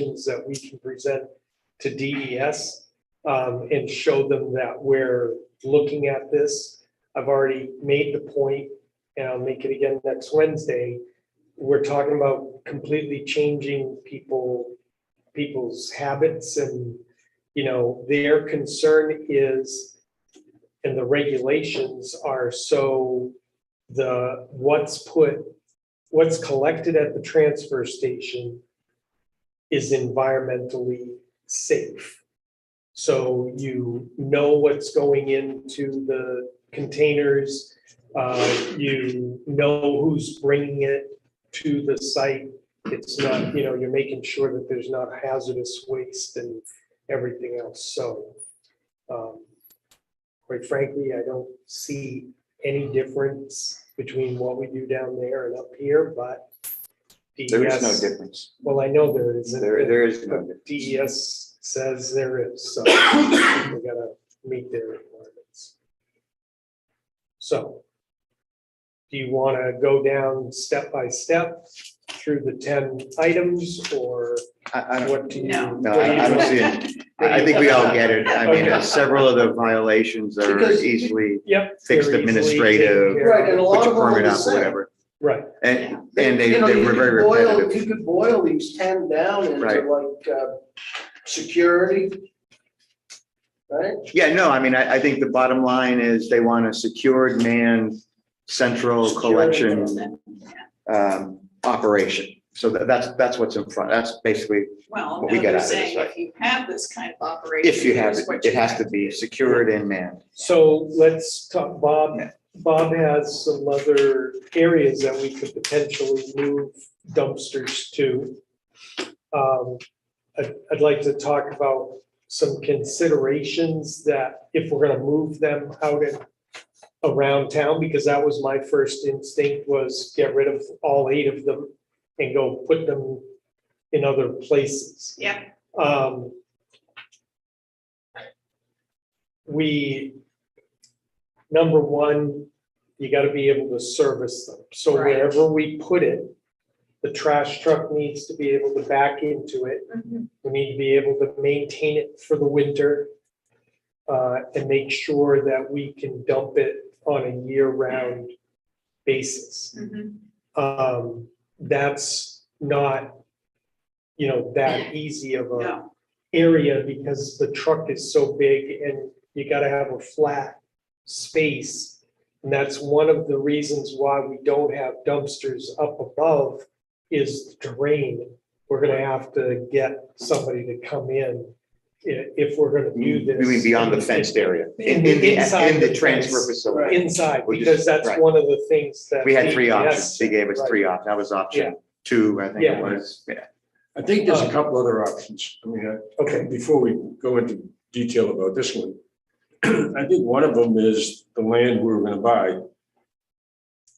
that we can present to DES and show them that we're looking at this. I've already made the point, and I'll make it again next Wednesday. We're talking about completely changing people's habits, and their concern is, and the regulations are so what's collected at the transfer station is environmentally safe. So you know what's going into the containers, you know who's bringing it to the site. It's not, you're making sure that there's not hazardous waste and everything else. So quite frankly, I don't see any difference between what we do down there and up here, but DES, there is no difference. well, I know there isn't. There is no but difference. DES says there is, so we gotta meet their requirements. So, do you want to go down step by step through the 10 items, or I don't, what do you? No. no, I don't see it. I think we all get it. I mean, Okay. several of the violations are Because- easily Yep. fixed they're easily administrative, taken care Right, and a of. lot put of your them are permit the up, same. whatever. Right, And they You know, were you very could boil- repetitive. You could boil these 10 down into Right. like security. Right? Yeah, no, I mean, I think the bottom line is they want a secured manned central collection operation. So that's what's in front. That's basically, Well, what we no, get they're out of this, saying right? if you have this kind of operation. if you have here's it, what it you has have to be do. secured and manned. so let's talk, Bob has some other areas that we could potentially move dumpsters to. I'd like to talk about some considerations that if we're gonna move them out and around town, because that was my first instinct, was get rid of all 8 of them and go put them in other places. Yeah, Number one, you gotta be able to service them. So Right. wherever we put it, the trash truck needs to be able to back into it. Mhm. We need to be able to maintain it for the winter and make sure that we can dump it on a year-round basis. Mhm. That's not, that easy of a No, area, because the truck is so big and you gotta have a flat space. And that's one of the reasons why we don't have dumpsters up above is the terrain. We're gonna have to get somebody to come in if we're gonna do this. You mean beyond the fenced area? Inside In the the transfer fence. facility? Inside, We just- because that's right. one of the things that. We had 3 DES options. He gave us said, 3 right. options. That was Yeah. option 2, I think it Yeah. was. Yeah. I think there's a couple other options. I mean, Okay, before we go into detail about this one, I think one of them is the land we were gonna buy,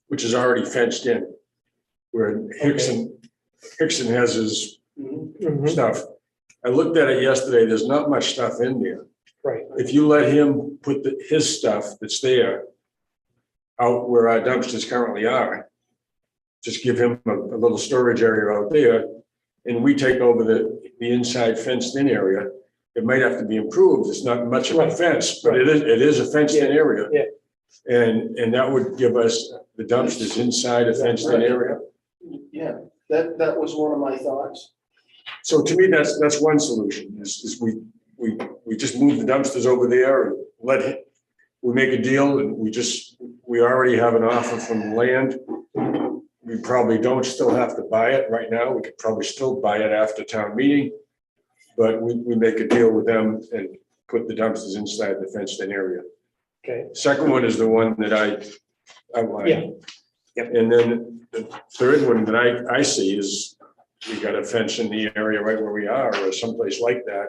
which is already fenced in, where Hickson has his Mhm. stuff. I looked at it yesterday. There's not much stuff in there. right, If you let him put his stuff that's there out where our dumpsters currently are, just give him a little storage area out there, and we take over the inside fenced-in area. It might have to be improved. It's not much of a Right. fence, but it is a fenced-in area. yeah. And that would give us the dumpsters inside a fenced-in area. Yeah, that was one of my thoughts. So to me, that's one solution, is we just move the dumpsters over there and we make a deal, and we already have an offer from land. We probably don't still have to buy it right now. We could probably still buy it after town meeting. But we make a deal with them and put the dumpsters inside the fenced-in area. Okay, Second one is the one that I outlined. Yeah. Yep. And then the third one that I see is we got a fence in the area right where we are, or someplace like that.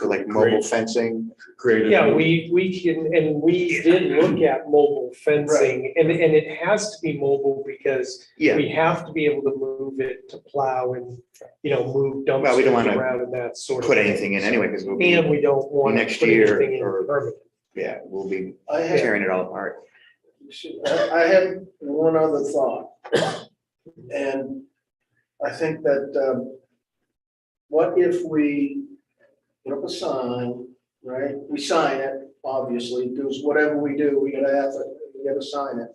Like mobile fencing. Created. yeah, we can, and we did look at mobile fencing, and it has to be mobile because Yeah. we have to be able to move it to plow and, move Well, we don't dumpsters wanna around and that sort of. Put thing. anything in anyway, because we'll And be, we don't want to next put year anything in or- permanent. yeah, we'll be I had, tearing it all apart. I had one other thought. And I think that what if we put up a sign, right? We sign it, obviously, because whatever we do, we gotta sign it.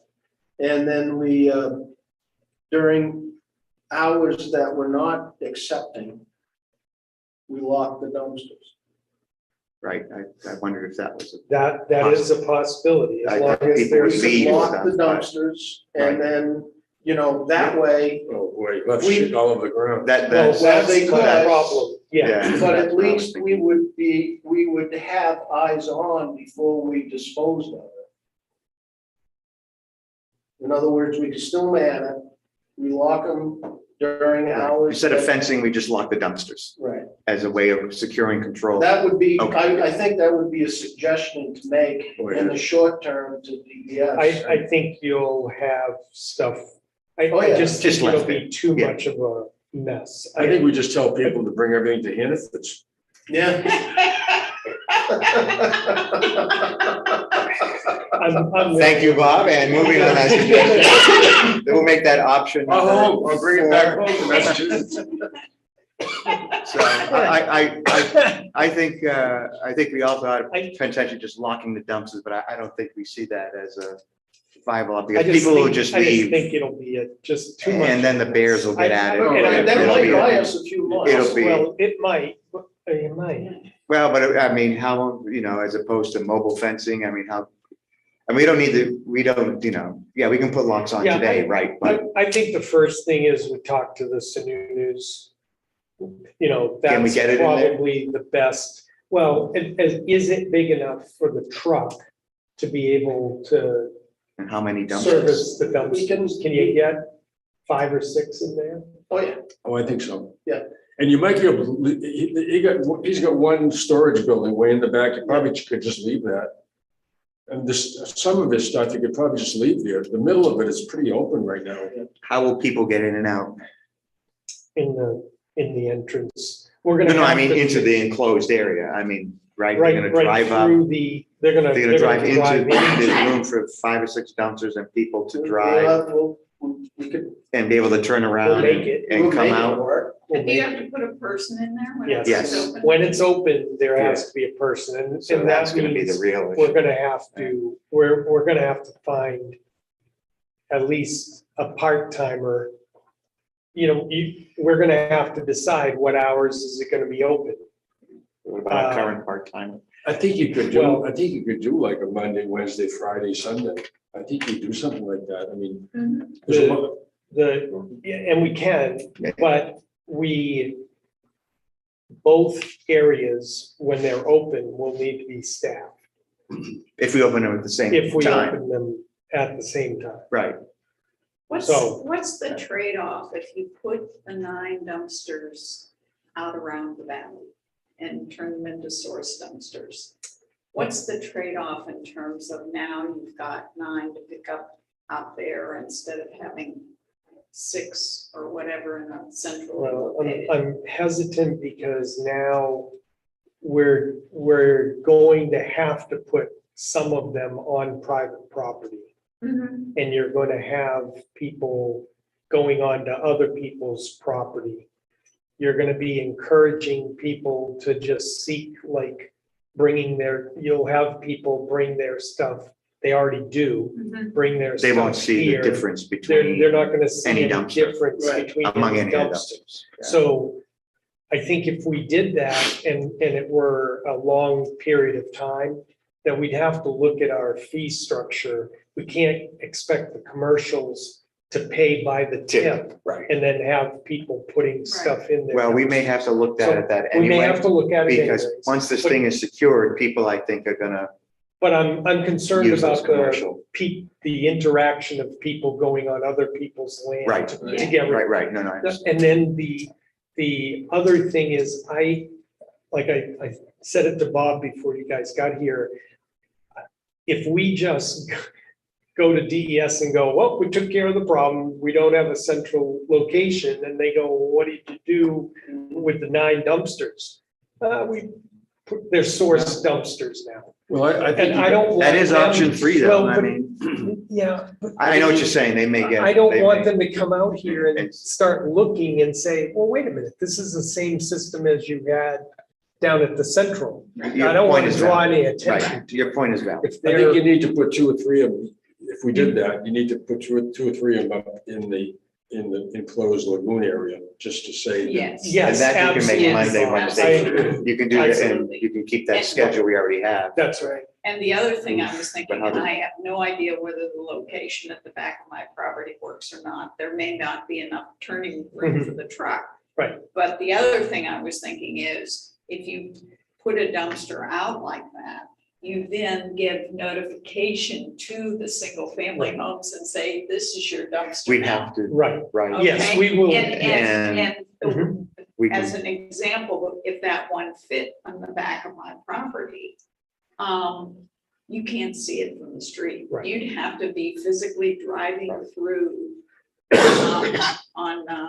And then we, during hours that we're not accepting, we lock the dumpsters. Right, I wondered if that was, That is a possibility, I as long thought as people would there's. leave. Lock the stuff, dumpsters, Right. and then, that way, Oh, boy, left shit all over the ground. that, Well, that's, that's they my could. problem, yeah. Yeah. but that's at what I was least thinking. we would have eyes on before we disposed of it. In other words, we can still man it, we lock them during hours. Instead of that- fencing, we just lock the dumpsters Right, as a way of securing control. that would be, Okay. I think that would be a suggestion to make Oh, in the yeah. short term to DES. I think you'll have stuff, Oh, I yeah. just think Just it'll left be too Yeah. much of a mess. I think we just tell people to bring everything to Hannaford's. Yeah. I'm Thank you, Bob, and moving on that suggestion, we'll make that option. I'll bring it back home to Massachusetts. So I think we also ought to potentially just locking the dumpsters, but I don't think we see that as a viable, I because just people will think- just I just leave, think it'll be just too much. and then the bears will get at it. And That It'll might be- buy us a few months. It'll be- Well, it might, it might. Well, but I mean, how, as opposed to mobile fencing, I mean, and we don't need to, we don't, yeah, we can put locks on Yeah, today, right? But I think the first thing is we talk to the Sununus. Can we That's get it in there? probably the best. Well, is it big enough for the truck to be able to and how many dumpsters? service the We can- dumpsters? Can you get 5 or 6 in there? Oh, yeah, Oh, I think so. Yeah. And you might be able, he's got one storage building way in the back, you probably could just leave that. And some of this stuff you could probably just leave there, the middle of it is pretty open right now. How will people get in and out? In the entrance? We're gonna. No, I have mean, to- into the enclosed area, I mean, right, they're Right, gonna right drive up, through the, they're gonna drive into, drive there's in. room for 5 or 6 dumpsters and people to We'll drive have- we could. and be able to turn around make it. and we'll come make it out. work. We'll Do you make have to put a person in there when Yes. it's Yes. open? When it's open, there has to be a person, and So that's that gonna be the means real we're issue. gonna have to, we're gonna have to find at least a part-timer. We're gonna have to decide what hours is it gonna be open. What about a current part-time? I think you could do like a Monday, Wednesday, Friday, Sunday. I think you do something like that. I mean. Mhm. there's a lot- And we can, but both areas, when they're open, will need to be staffed If we open them at the same if we time, open them at the same time. right? So- What's the trade-off if you put the 9 dumpsters out around the valley and turn them into source dumpsters? What's the trade-off in terms of now you've got 9 to pick up out there instead of having 6 or whatever in a central Well, located? I'm hesitant because now we're going to have to put some of them on private property. Mhm. And you're going to have people going on to other people's property. You're going to be encouraging people to just seek, like, you'll have people bring their stuff, they already do, Mhm. bring their stuff They won't see the here. difference They're between not gonna see any any dumpster. difference Right. between among any any of the dumpsters. dumpsters. Yeah. So I think if we did that and it were a long period of time, then we'd have to look at our fee structure. We can't expect the commercials to pay by the tip Right. and then have people putting stuff in there. Well, we may have to look at that We may anyway, have to look at it because anyways. once this But- thing is secured, people, I think, are gonna But I'm concerned use those about the commercial. the interaction of people going on other people's land. Right. To get rid Right, no, I understand. And then the other thing is, I said it to Bob before you guys got here. If we just go to DES and go, well, we took care of the problem, we don't have a central location, and they go, well, what did you do with the 9 dumpsters? They're source dumpsters now. Well, I think. And I don't. That want is them- option 3 though. well, I but- mean, Yeah. but- I know what you're saying. They may get. I don't they want may- them to come out here and start looking and say, well, wait a minute, this is the same system as you had down at the central. Your I don't point want is to draw valid. any attention Right, to your it. point is valid. If I think they're, you need to put 2 or 3 of them, if we did that, you need to put two or three of them up in the enclosed lagoon area, just to say. that- Yes. And yes, that you can make absolutely. Monday, I Wednesday. agree. You can do that and Absolutely. you can keep that And- schedule we already have. That's right. And the other thing I was thinking, But how and do- I have no idea whether the location at the back of my property works or not, there may not be enough turning room for the truck. Right. But the other thing I was thinking is, if you put a dumpster out like that, you then give notification to the single family Right. homes and say, this is your dumpster We now. have to, Right. right, Yes, Okay? we will. And Mhm. we as can, an example, if that one fit on the back of my property, you can't see it from the street. Right. You'd have to be physically driving through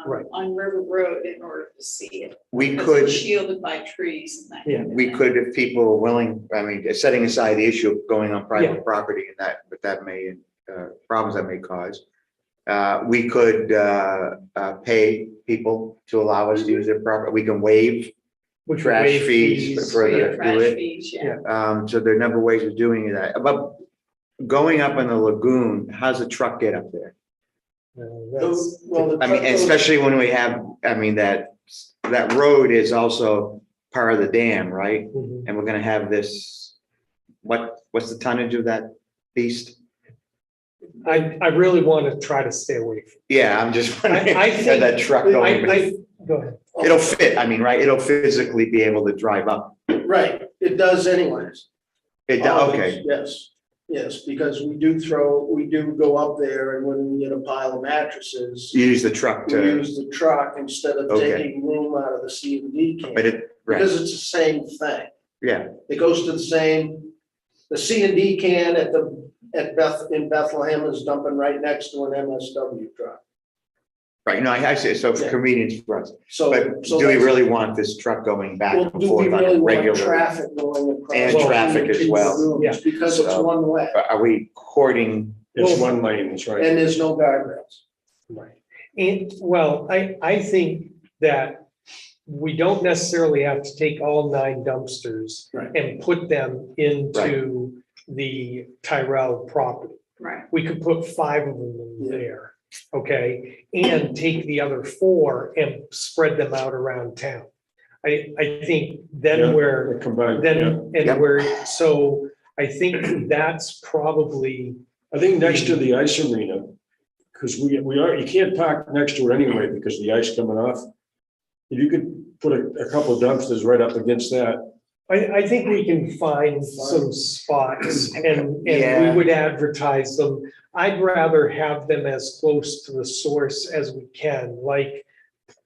Right. on River Road in order to see it. we Because could, it's shielded by trees and that. Yeah. kind of we thing. could, if people are willing, I mean, setting aside the issue of going on private Yeah. property and that, but that may, problems that may cause. We could, pay people to allow us to use their property. We can waive Which trash waive fees for Yeah, the, do trash it. fees, yeah. So there are a number of ways of doing that. But going up in the lagoon, how's a truck get up there? That's- Well, the I mean, truck goes- especially when we have, I mean, that road is also part of the dam, right? Mhm. And we're gonna have this, what's the tonnage of that beast? I really want to try to stay away from. Yeah, I'm just wondering, I have think- that truck I, going, I, go ahead. it'll fit, I mean, right? It'll physically be able to drive up. Right, it does anyways. Okay, Always, yes, because we do go up there and when we get a pile of mattresses, you use the truck we to, use the truck instead of Okay. taking room out of the C&D but can. it, right, Because it's the same thing. yeah, It goes to the C&D can in Bethlehem is dumping right next to an MSW truck. right, no, I see, so for Yeah. convenience for us. So. But so do we that's- really want this truck going back Well, and do we forth on really a want regular? traffic going across? And traffic as well. Rooms Because it's So- one way Are we courting, It's Well- one lane, that's right. and there's no guardrails. Right. And, well, I think that we don't necessarily have to take all 9 dumpsters Right. and put them into the Tyrell property. Right. We could put 5 of them in Yeah. there, okay? And take the other 4 and spread them out around town. I think then Yeah. we're, Combined, yeah. then, Yep. and we're, so I think that's probably, I think next to the ice arena, because we are, you can't park next to it anyway because of the ice coming off. If you could put a couple of dumpsters right up against that, I think we can find some spots and we Yeah. would advertise them. I'd rather have them as close to the source as we can, like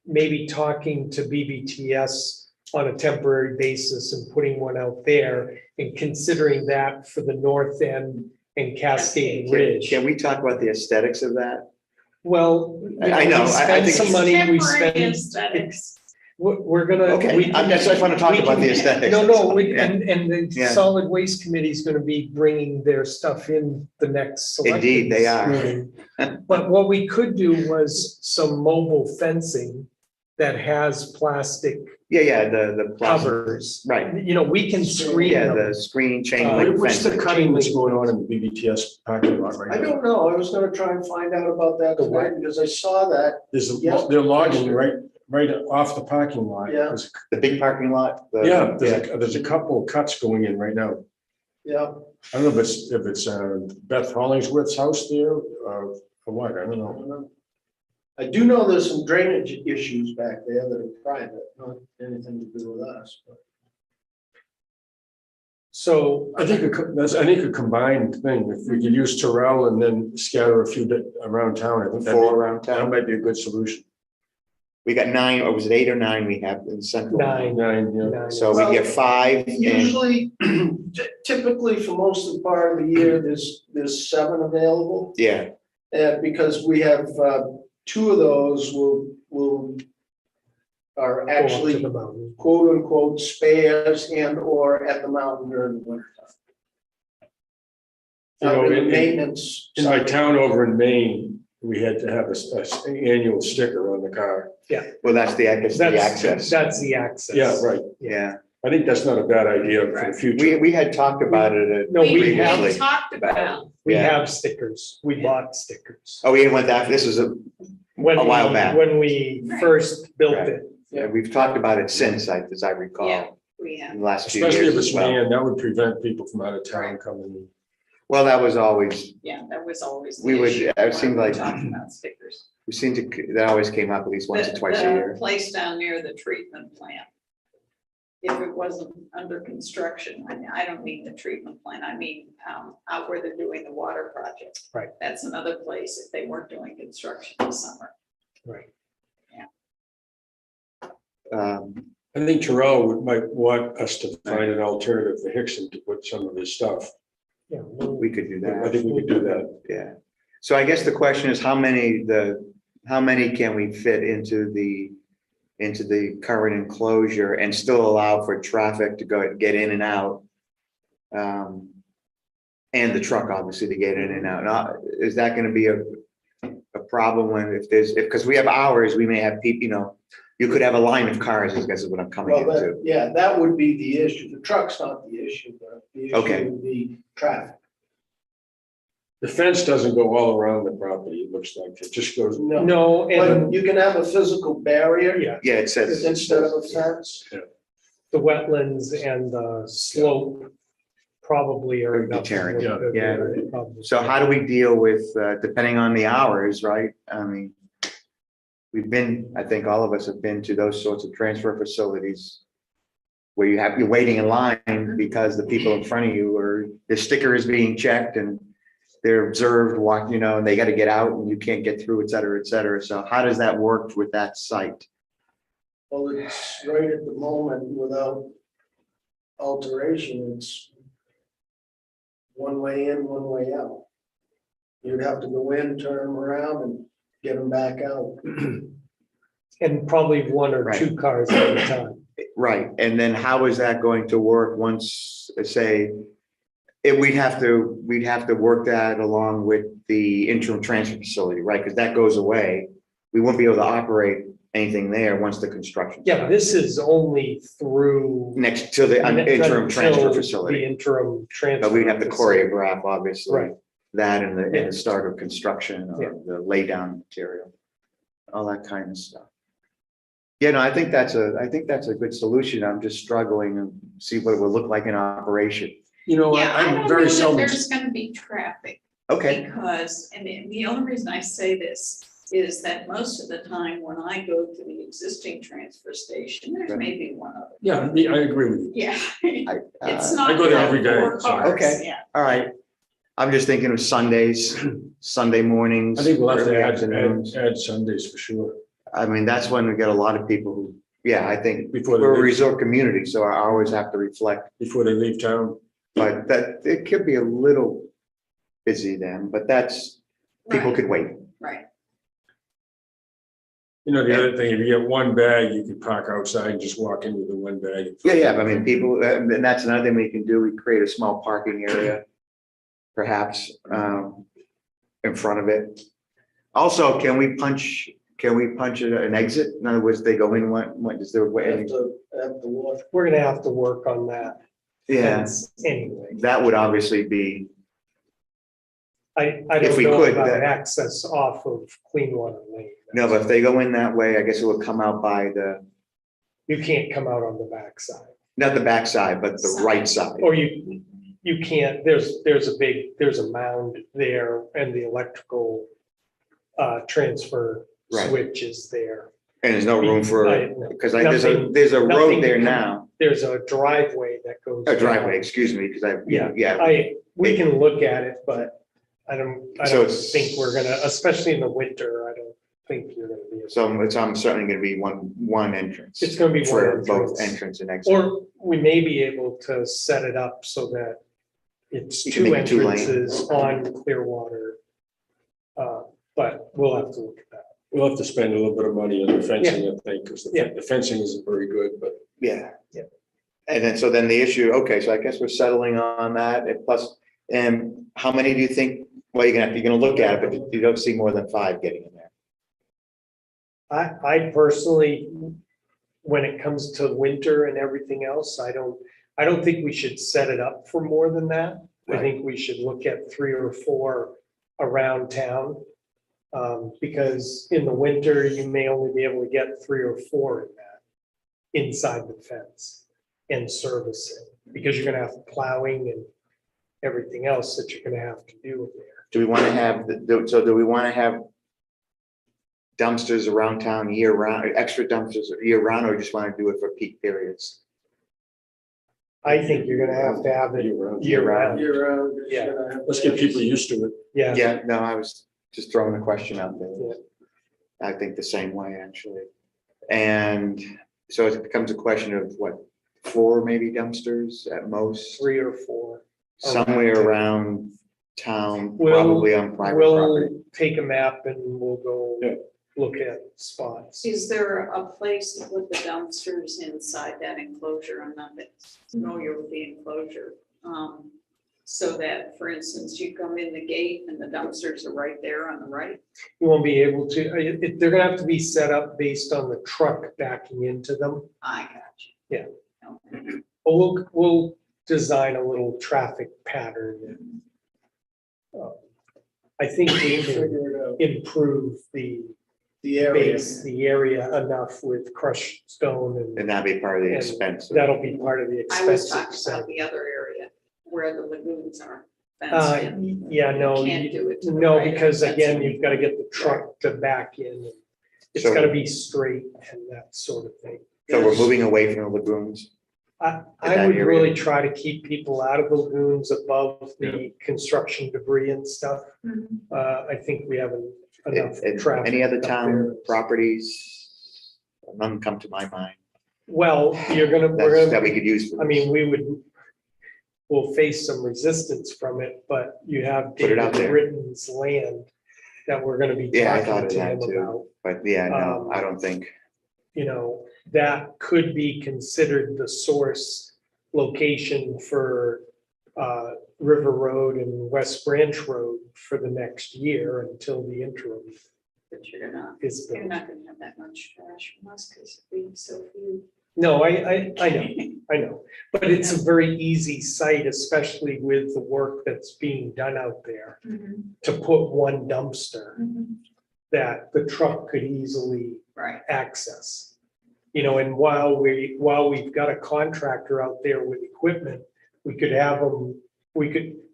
maybe talking to BBTS on a temporary basis and putting one out there and considering that for the north end and Cascade Ridge. can we talk about the aesthetics of that? Well, I know, we I spend think some it's- money, we Temporary spend, aesthetics. we're gonna. Okay, we can- that's why I want to talk we about can- the aesthetics. No, Yeah. and the Yeah. solid waste committee is gonna be bringing their stuff in the next. Indeed, they are. selectmen's meeting. But what we could do was some mobile fencing that has plastic Yeah, the plastic, covers. right, You know, we can screen yeah, them. the screen chain Uh, link what's the fence. cutting that's going on in the BBTS parking lot right I now? don't know, I was gonna try and find out about that today, because I saw that, Yeah. They're logging right off the parking lot. Yeah. The big parking lot. Yeah, there's a couple of cuts going in right now. yeah. I don't know if it's Beth Hollingsworth's house there or what, I don't know. I do know there's some drainage issues back there that are private, not anything to do with us, but. So, I think a combined thing, if we could use Terrell and then scatter a few around town, I think Four around that town. might be a good solution. We got 9, or was it 8 or 9 we have in central? 9. 9, yeah. 9. So we get 5 and, Usually, typically for most of the part of the year, there's 7 available. yeah, Because we have, 2 of those are Go up to actually the mountain. quote unquote spares and or at the mountain during the winter time. You know, Now, the in- maintenance. In my side, town over in Maine, we had to have an annual sticker on the car. Well, that's the, I guess, the That's, access. that's the access. Yeah, right. Yeah, I think that's not a bad idea for the Right. future. we had talked about it at. No, we We have, talked about, we Yeah. have stickers. We bought stickers. Oh, we went that, this is When A while we- back. When we Right. first built Right. it. we've talked about it since, as I recall, yeah, we have. in the last few Especially if years it's as well. manned, that would prevent people from out of town coming in. Well, that was always, Yeah, that was always. the We would- issue it seemed when we like- talked about stickers. we seemed to, that always came up at least once or The- twice a the year. Place down near the treatment plant. If it wasn't under construction, I don't mean the treatment plant, I mean, out where they're doing the water project. Right. That's another place if they weren't doing construction this summer. Right. I think might want us to find an alternative for Hickson to put some of his stuff. Yeah. We could do I that, think we could do that. yeah. So I guess the question is, how many can we fit into the current enclosure and still allow for traffic to get in and out? And the truck obviously to get in and out. Now, is that gonna be a problem because we have hours, we may have people, you could have a line of cars, I guess is what I'm coming Well, into. that would be the issue. The truck's not the issue, but the Okay. issue would be traffic. The fence doesn't go all around the property, it looks like. It just goes, No, No, but and you can have a physical barrier yeah, Yeah, it says. instead of a fence. the wetlands and the slope probably are enough. Deterrent, yeah. Probably. So how do we deal with, depending on the hours, right? I mean, I think all of us have been to those sorts of transfer facilities where you're waiting in line because the people in front of you the sticker is being checked and they're observed, and they got to get out and you can't get through, et cetera, et cetera. So how does that work with that site? Well, it's right at the moment without alteration, it's one way in, one way out. You'd have to go in, turn them around and get them back out. And probably one or Right. two cars at a time. Right, and then how is that going to work once, say, if we'd have to work that along with the interim transfer facility, right? Because that goes away. We won't be able to operate anything there once the construction. Yeah, this is only through. Next to the interim transfer until facility. The interim transfer. But we'd have to facility. choreograph, obviously, Right. that and Yeah. the start of construction, Yeah. of the laydown material, all that kind of stuff. Yeah, no, I think that's a good solution. I'm just struggling to see what it would look like in operation. Yeah, I I'm don't very know that seldom, there's gonna be traffic. Okay, Because, and the only reason I say this is that most of the time when I go to the existing transfer station, there's Right. maybe one other. yeah, I agree with you. Yeah, I, it's uh, not. I go there every day, four so- cars, Okay. Yeah, all right. I'm just thinking of Sundays, Sunday mornings. I think we'll have early to afternoons. add Sundays for sure. I mean, that's when we get a lot of people who, yeah, I think Before they we're a leave. resort community, so our hours have to reflect. Before they leave town. But that, it could be a little busy then, but people Right. could wait. right. The other thing, if you get one bag, you can park outside and just walk in with the one bag. Yeah, I mean, people, and that's another thing we can do, we create a small parking area, perhaps, in front of it. Also, can we punch an exit? In other words, they go in, what is there a way? Have to walk. We're gonna have to work on that. Yeah, fence Anyway, that would obviously be, I If don't we know could, about that- access off of Clean Water Lane. no, but if they go in that way, I guess it would come out by You can't come out on the backside, not the backside, but the right side. or you can't, there's a mound there and the electrical transfer Right. switch is there. And there's no room for, because there's a road nothing there can- now, There's a driveway that goes. a driveway, down. excuse me, because Yeah. yeah, We can look at it, but I don't So it's- think we're gonna, especially in the winter, I don't think you're gonna be. so I'm certainly gonna be one entrance. It's gonna be one For both entrance. entrance and exit. Or we may be able to set it up so that it's You can two make it 2 lane. entrances on Clearwater. But we'll have to look at that. We'll have to spend a little bit of money on the fencing, I think, because Yeah. the fencing isn't very good, but Yeah. Yeah. And then, so then the issue, okay, so I guess we're settling on that, and plus, and How many do you think, well, you're gonna look at it, but you don't see more than 5 getting in there. I personally, when it comes to winter and everything else, I don't think we should set it up for more than that. I Right. think we should look at 3 or 4 around town. Because in the winter, you may only be able to get 3 or 4 in that, inside the fence and service it, because you're gonna have plowing and everything else that you're gonna have to do there. Do we want to have, do we want to have dumpsters around town year round, extra dumpsters year round, or just want to do it for peak periods? I think you're gonna have to have it Year-round. year round. You're, Yeah. Let's get people used to it. Yeah, Yeah, no, I was just throwing a question out there. Yeah. I think the same way, actually. And so it becomes a question of what, 4 maybe dumpsters at most, 3 or 4. somewhere around town, We'll- probably on private property. We'll take a map and we'll go Yeah. look at spots. Is there a place to put the dumpsters inside that enclosure? I'm not that familiar with the enclosure. So that, for instance, you come in the gate and the dumpsters are right there on the right? You won't be able to, they're gonna have to be set up based on the truck backing into them. I got you. Yeah. Okay. But we'll design a little traffic pattern. And, I think we can Figure it out. improve the The area. base, the area enough with crushed stone, and And that'd be part of the And expense. that'll be part of the I was expensive talking side. about the other area where the lagoons are fenced Uh, in. yeah, no, You can't you- do it to the no, right of because the again, fence. you've got to get the truck to back in. It's So- got to be straight and that sort of thing. So we're moving away from the lagoons. I that would area. really try to keep people out of the lagoons above the construction debris and stuff. Mhm. I think we have enough And traffic. any other up town there. properties? None come to my mind. Well, we're That gonna, we could use for I this. mean, we'll face some resistance from it, but you have Put it out David there. Britton's land that we're gonna be Yeah, I thought talking of to that him too. about. But yeah, no, I don't think. You know, that could be considered the source location for River Road and West Branch Road for the next year until the interim But you're is built. not gonna have that much trash from us because we so few. No, I know, but it's a very easy site, especially with the work that's being done out there, to put one dumpster that the truck could easily Right. access. You know, and while we've got a contractor out there with equipment, we could have them,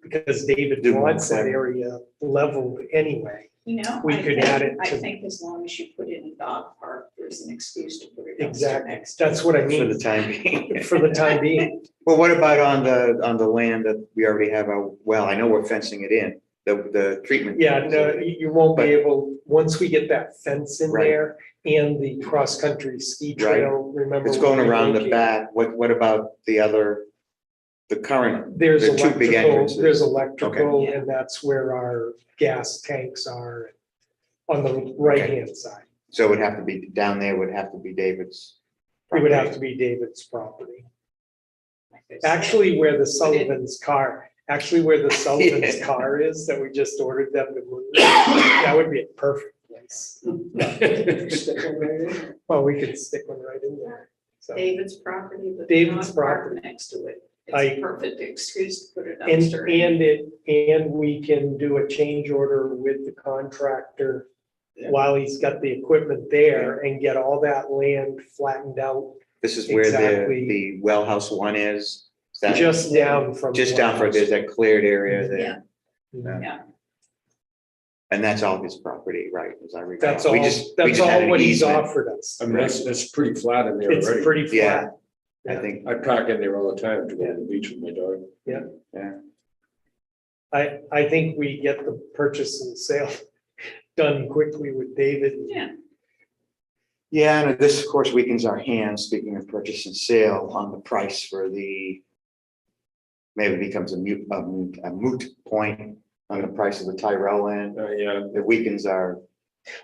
because David Do more wants that clearing. area leveled anyway. You know, We could add it I to- think as long as you put in a dog park, there's an excuse to put it Exactly, next. that's what I For mean, the time being. for the time being. Well, what about on the land that we already have well, I know we're fencing it in, the treatment. Yeah, no, facility. you won't be But- able, once we get that fence in Right. there and the cross-country ski Right. trail, remember. It's going we're around the relocating. back. What about the current? There's the two big electrical, entrances. there's electrical, Okay. and that's where our gas tanks are on the right-hand side. So it would have to be, down there would have to be David's. It would have property. to be David's property. Like I said. Actually, where the Sullivan's car Yeah. car is, that we just ordered them to move, that would be a perfect place. Stick it right in. Well, we could stick one right in there. So, David's property, but David's dog park property. next to it. I- It's a perfect excuse to put a dumpster and in. and we can do a change order with the contractor Yeah. while he's got the equipment there and get all that land flattened out This is where Exactly. the well house one is. Is that just down from. just down for, there's that cleared area there. Yeah. Mhm. Yeah. And that's all his property, right? As I recall. That's all, We that's had all an what he's easement. offered us. I mean, that's pretty flat in there It's already. pretty Yeah. flat. I think, I park in there all the time to go to the beach with my dog. yeah. I think we get the purchase and sale done quickly with David. Yeah. Yeah, and this, of course, weakens our hands, speaking of purchase and sale, on the price for maybe becomes a moot point on the price of the Tyrell land. Yeah, It weakens our,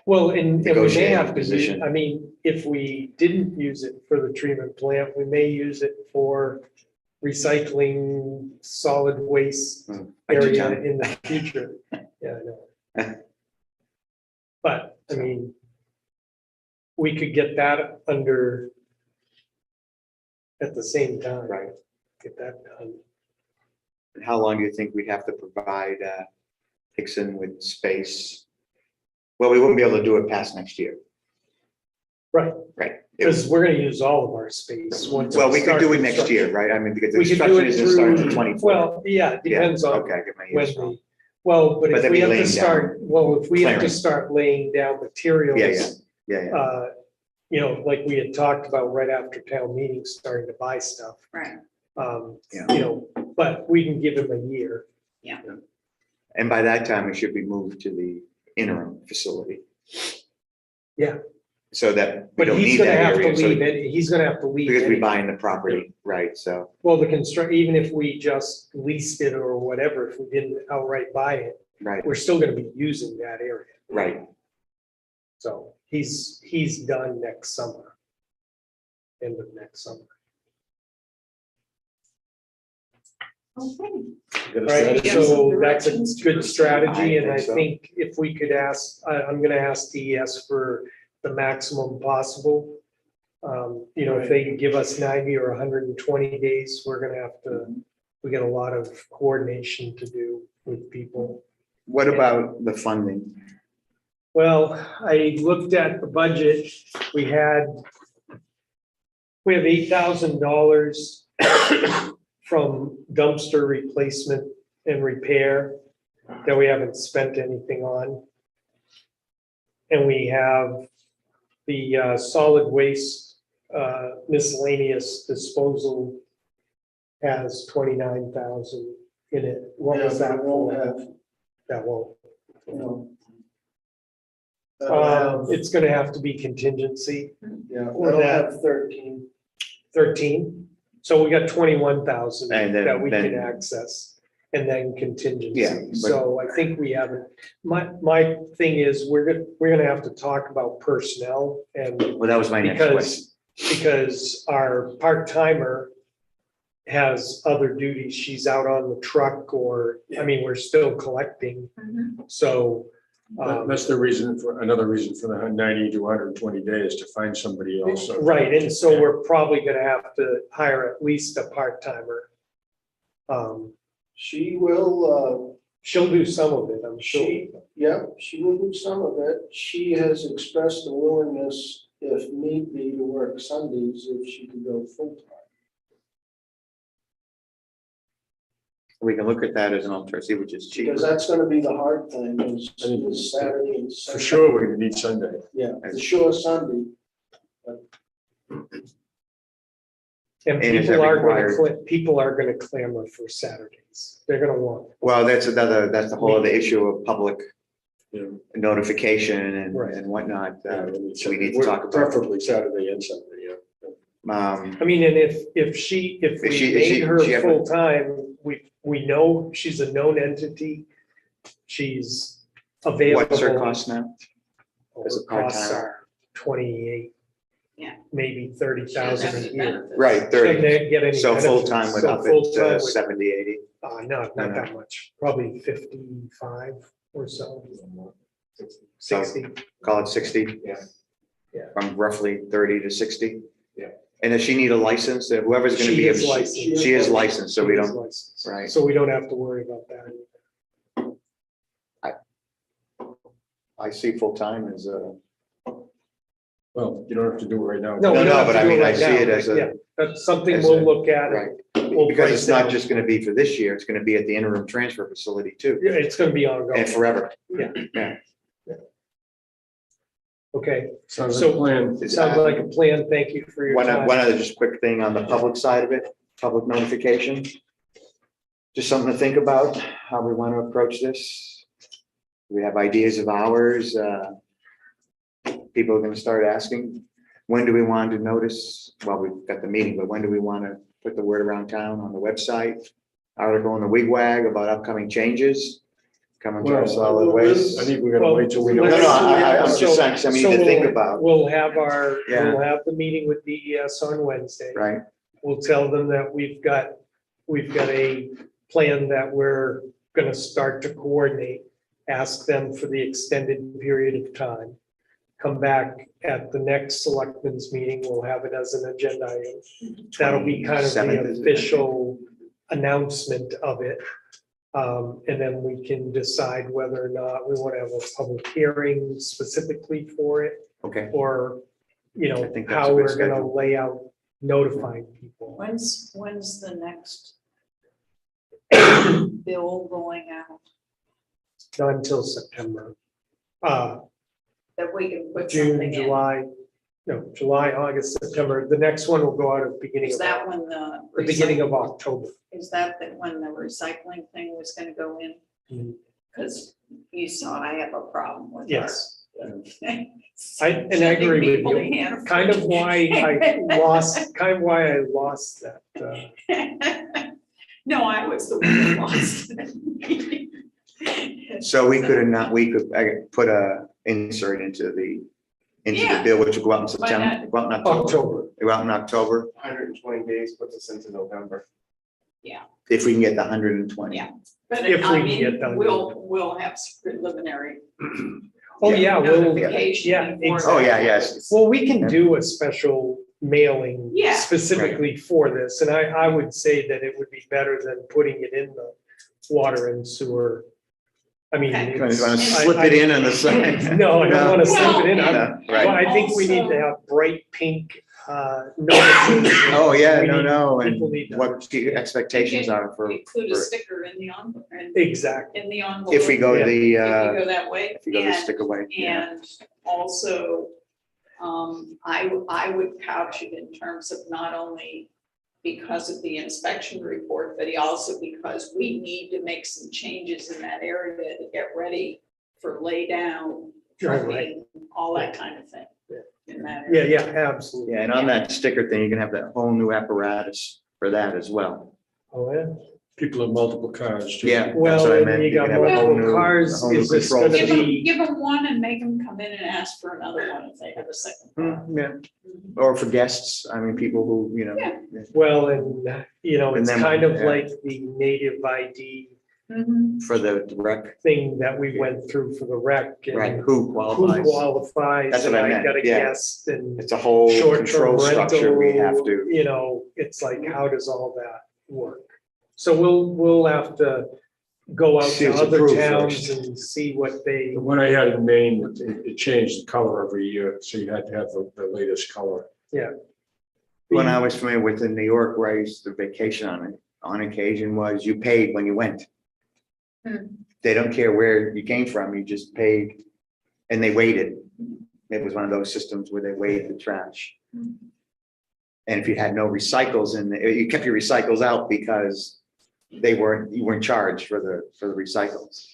Well, and we may Negotiating have to, position. I mean, if we didn't use it for the treatment plant, we may use it for recycling solid waste Budget area time. in the future. Yeah, I know. But, I mean, we could get that under at the same time. Right. Get that done. And how long do you think we'd have to provide Hickson with space? Well, we wouldn't be able to do it past next year. Right, Right. because we're gonna use all of our space once. Well, we could start do it next construction. year, right? I mean, because the We could do construction it isn't starting through, to 24. well, yeah, it depends on Okay, get my when ears wrong. the, well, but But if then we we have to laying start, well, if we have to clearing. start laying down materials. Yeah. You know, like we had talked about right after town meeting, starting to buy stuff. Right. You know, but we can give him a year. And by that time, we should be moved to the interim facility. Yeah. So that we But don't he's need gonna that have to area. So leave it, he's gonna have to leave. because we're anyway. buying the property, right? So, Well, the construct, even if we just leased it or whatever, if we didn't outright buy it, right, we're still gonna be using that area. right. So he's done next summer. End of next summer. Okay. Get a Right, strategy. so that's a good strategy, and I I think so. think if we could ask, I'm gonna ask DES for the maximum possible. You know, if they can give us 90 or 120 days, we're gonna have to, we got a lot of coordination to do with people. What about the funding? Well, I looked at the budget, we have $8,000 from dumpster replacement and repair that we haven't spent anything on. And we have the solid waste miscellaneous disposal has 29,000 in it. What was Yeah, that but it won't for? have, That won't. you know. That'll have, It's gonna have to be contingency, yeah, or that'll that. have 13. 13. So we got 21,000 And then- that we can then- access, and then Yeah, contingency. but- So I think we haven't, my thing is, we're gonna have to talk about personnel and Well, that was my next question. because our part-timer has other duties. She's out on the truck or, I mean, we're still collecting, so. That's the reason for, another reason for the 90 to 120 days to find somebody else. Right, and so we're probably gonna have to hire at least a part-timer. She will, She'll do some of it, I'm sure. she will do some of it. She has expressed a willingness, if need be, to work Sundays if she could go full-time. We can look at that as an alternative, which is cheaper. Because that's gonna be the hard thing, is I think is Saturday and For Sunday. sure, we're gonna need Sunday. Yeah, for sure Sunday. And And is that people are gonna clamor for Saturdays. They're gonna want. Well, that's the whole other issue of public Yeah. notification Right. and whatnot. Yeah, So we need to talk about. Preferably Saturday and Sunday, yeah. I mean, and if we she- made her she ever- full-time, we know she's a known entity. She's available. What's her cost now? Her as a costs part-timer? are 28. Yeah. Maybe 30,000 a year. Right, Doesn't 30. get any So benefits. full-time would So up it full-time to would- 70, 80. Not that much, probably 55 or so, 60. Call it 60. Yeah. Yeah. From roughly 30 to 60. Yeah. And does she need a license? Whoever's gonna She be. is licensed. She is licensed, so we She is don't, licensed. right. So we don't have to worry about that. I see full-time as a, Well, you don't have to do it right now. No, we No, don't no, have but to I do mean, I right see now, it as but a- yeah, that's something as we'll a- look at. right. We'll Because break it's not down. just gonna be for this year, it's gonna be at the interim transfer facility too, Yeah, it's gonna be ongoing. and forever. Okay, Sounds So- like a plan. It's, sounds like a plan. Thank you for your One time. other just quick thing on the public side of it, public notification. Just something to think about, how we want to approach this. We have ideas of hours. People are gonna start asking, when do we want to notice? Well, we've got the meeting, but when do we want to put the word around town on the website? Article in the wigwag about upcoming changes coming to our solid I waste. think we're gonna wait till we No, know. no, I'm just So- saying, something so to think we'll- about, We'll have Yeah. we'll have the meeting with DES on Wednesday. right? We'll tell them that we've got we've got a plan that we're gonna start to coordinate, ask them for the extended period of time. Come back at the next selectmen's meeting, we'll have it as an agenda item. That'll be kind of 27th, the is it? official announcement of it. And then we can decide whether or not we want to have a public hearing specifically for it, Okay, or, you I know, think that's how a good we're gonna schedule. lay out notifying people. When's the next bill going out Not until September. that we can put June, something in? July, August, September. The next one will go out at the beginning Is of, that when the? the beginning of October. Is that when the recycling thing was gonna go in? Mhm. Because you saw I have a problem with. Yes. our- And I agree with People to you. Hannaford. Kind of why I lost that. No, I was the one that lost it. so we could not, we could put a insert into the Yeah. bill, which will go out in Why September, go out in October, October. go out in October, 120 days puts us into November. if we can get the 120. Yeah. But If we I can mean, get done. we'll have preliminary Oh, yeah, we'll, notification. yeah, before exactly. Oh, yeah, that. yes. well, we can do a special mailing Yeah. specifically for this, and I would say that it would be better than putting it in the water and sewer. I mean. Okay. You want it's- to I- slip it in on the side? No, I don't want to slip it in. Well, I'm- No, right. Well, I think we need to Also- have bright pink notices. Oh, yeah, We no, need- no, and people need to what understand. the expectations are for, Include a for- sticker in the envelope, Exactly. in the envelope. if we go Yeah. the, If you go that way. if we go the And- stick away. Yeah. And also, I would couch it in terms of not only because of the inspection report, but also because we need to make some changes in that area to get ready for lay down, Right, trucking, all that kind of thing. Yeah. In that Yeah, area. yeah, absolutely. Yeah, and on that sticker thing, you can have that whole new apparatus for that as well. Oh, yeah. People in multiple cars. too. Yeah, that's Well, what I and meant. you got can have a whole multiple new- cars, a whole new is this control gonna system. be- Give them one and make them come in and ask for another one if they have a second. car. Yeah, or for guests, I mean, people who, you know. Yeah. Well, and, you know, And it's then, kind of yeah. like the native ID Mhm. For the rec, thing that we went through for the rec. and right, who Who qualifies? qualifies, That's and what I I meant, got a yeah. guest, and It's a whole short-term control structure we have rental, to, you know, it's like, how does all that work? So we'll have to go out See to it's other approved towns first. and see what they, The one I had in Maine, it changed the color every year, so you had to have the latest color. when I was familiar with in New York, where I used to vacation on occasion, was you paid when you went. Hmm. They don't care where you came from, you just paid, and they waited. It was one of those systems where they weighed the trash. And if you had no recycles in, you kept your recycles out because you weren't charged for the recycles.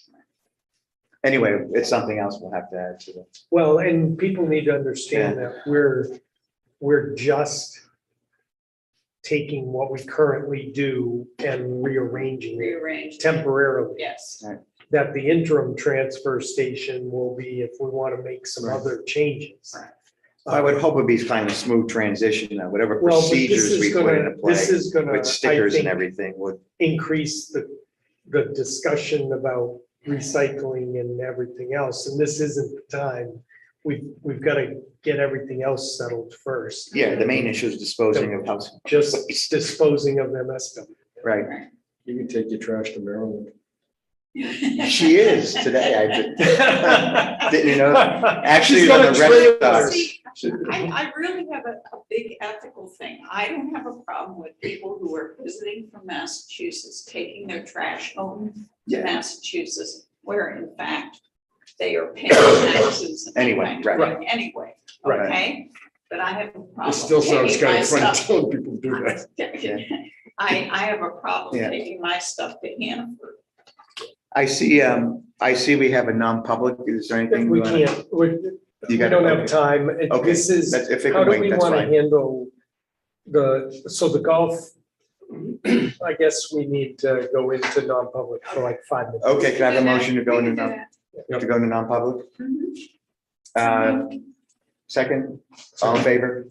Anyway, it's something else we'll have to add to it. well, and people need to understand that we're just taking what we currently do and rearranging it Rearranged. temporarily. Yes. That the interim transfer station will be if we want to make some Right. other changes. Right. I would hope it'd be kind of smooth transition, whatever Well, but this procedures we is put gonna, into play this is gonna, I with stickers and think, everything would, increase the discussion about recycling and everything else, and this isn't the time. We've got to get everything else settled first. yeah, the main issue is disposing of house, Just disposing of MSW. right? You can take your trash to Maryland. She is today, didn't you know? Actually, She's it's on got the a rest trailer. of See, I really have a big ethical thing. I don't have a problem with people who are visiting from Massachusetts, taking their trash home to Yeah. Massachusetts, where in fact they are paying taxes. and Anyway, kind of right. thing Anyway, Right. okay? But I have a problem. It still sounds taking kind my of funny stuff- telling people to do that. I have a problem Yeah. taking my stuff to Hannaford. I see we have a non-public, is there anything? We wanna- can't, we You got it, don't have okay. time. Okay, This is, That's, if it how can do wait, we that's want to fine. handle the golf? I guess we need to go into non-public for like 5 minutes. Okay, can I have a motion to go We into, can do non- to go into non-public? that. Mhm. Second, all in favor?